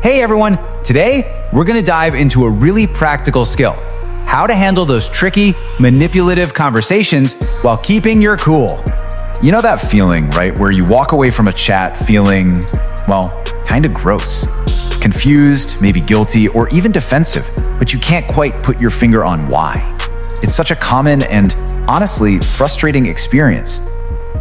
Hey everyone, today we're gonna dive into a really practical skill. How to handle those tricky, manipulative conversations while keeping your cool. You know that feeling, right, where you walk away from a chat feeling, well, kinda gross. Confused, maybe guilty, or even defensive, but you can't quite put your finger on why. It's such a common and honestly frustrating experience.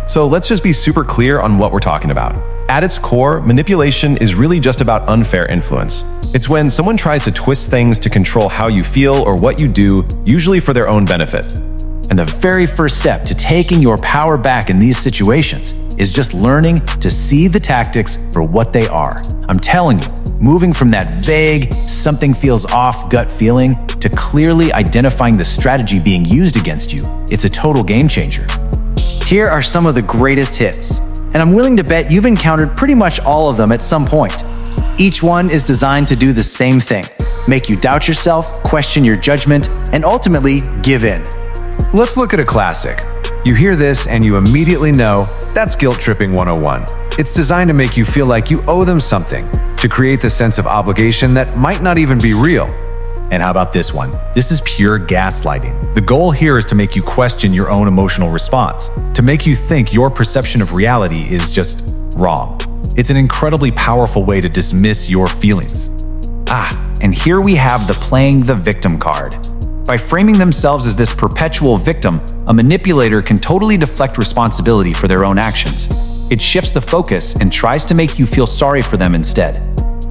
So let's just be super clear on what we're talking about. At its core, manipulation is really just about unfair influence. It's when someone tries to twist things to control how you feel or what you do, usually for their own benefit. And the very first step to taking your power back in these situations is just learning to see the tactics for what they are. I'm telling you, moving from that vague, something feels off gut feeling to clearly identifying the strategy being used against you, it's a total game changer. Here are some of the greatest hits, and I'm willing to bet you've encountered pretty much all of them at some point. Each one is designed to do the same thing, make you doubt yourself, question your judgment, and ultimately give in. Let's look at a classic. You hear this and you immediately know that's guilt tripping 101. It's designed to make you feel like you owe them something, to create the sense of obligation that might not even be real. And how about this one? This is pure gaslighting. The goal here is to make you question your own emotional response, to make you think your perception of reality is just wrong. It's an incredibly powerful way to dismiss your feelings. And here we have the playing the victim card. By framing themselves as this perpetual victim, a manipulator can totally deflect responsibility for their own actions. It shifts the focus and tries to make you feel sorry for them instead.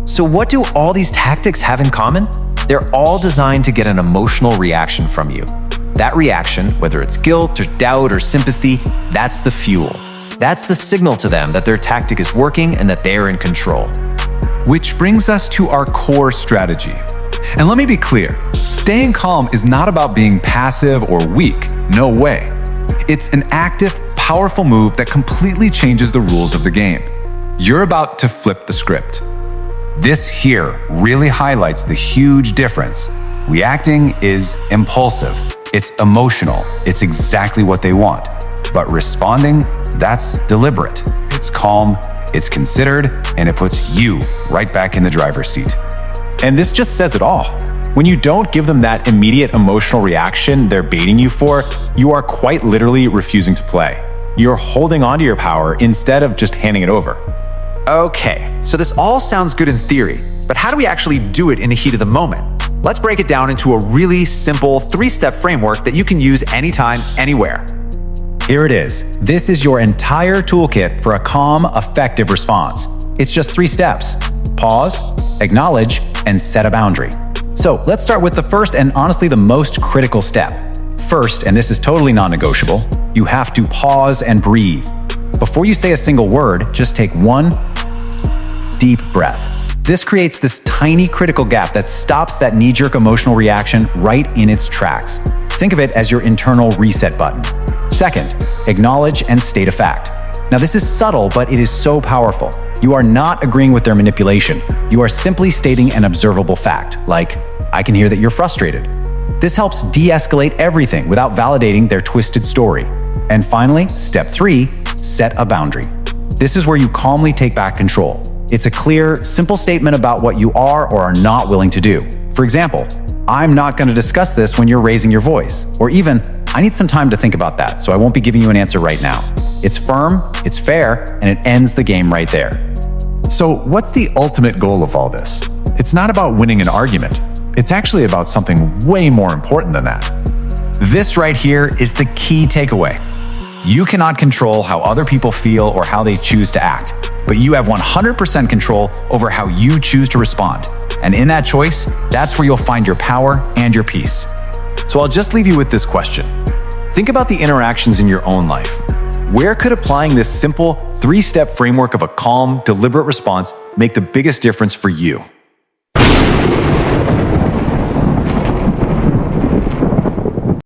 So what do all these tactics have in common? They're all designed to get an emotional reaction from you. That reaction, whether it's guilt or doubt or sympathy, that's the fuel. That's the signal to them that their tactic is working and that they're in control. Which brings us to our core strategy. And let me be clear, staying calm is not about being passive or weak, no way. It's an active, powerful move that completely changes the rules of the game. You're about to flip the script. This here really highlights the huge difference. Reacting is impulsive, it's emotional, it's exactly what they want. But responding, that's deliberate. It's calm, it's considered, and it puts you right back in the driver's seat. And this just says it all. When you don't give them that immediate emotional reaction they're baiting you for, you are quite literally refusing to play. You're holding onto your power instead of just handing it over. Okay, so this all sounds good in theory, but how do we actually do it in the heat of the moment? Let's break it down into a really simple 3-step framework that you can use anytime, anywhere. Here it is. This is your entire toolkit for a calm, effective response. It's just 3 steps. Pause, acknowledge, and set a boundary. So let's start with the first and honestly the most critical step. First, and this is totally non-negotiable, you have to pause and breathe. Before you say a single word, just take one deep breath. This creates this tiny critical gap that stops that knee-jerk emotional reaction right in its tracks. Think of it as your internal reset button. Second, acknowledge and state a fact. Now this is subtle, but it is so powerful. You are not agreeing with their manipulation. You are simply stating an observable fact, like, I can hear that you're frustrated. This helps de-escalate everything without validating their twisted story. And finally, step 3, set a boundary. This is where you calmly take back control. It's a clear, simple statement about what you are or are not willing to do. For example, I'm not going to discuss this when you're raising your voice. Or even, I need some time to think about that, so I won't be giving you an answer right now. It's firm, it's fair, and it ends the game right there. So what's the ultimate goal of all this? It's not about winning an argument. It's actually about something way more important than that. This right here is the key takeaway. You cannot control how other people feel or how they choose to act, but you have 100% control over how you choose to respond. And in that choice, that's where you'll find your power and your peace. So I'll just leave you with this question. Think about the interactions in your own life. Where could applying this simple 3-step framework of a calm, deliberate response make the biggest difference for you?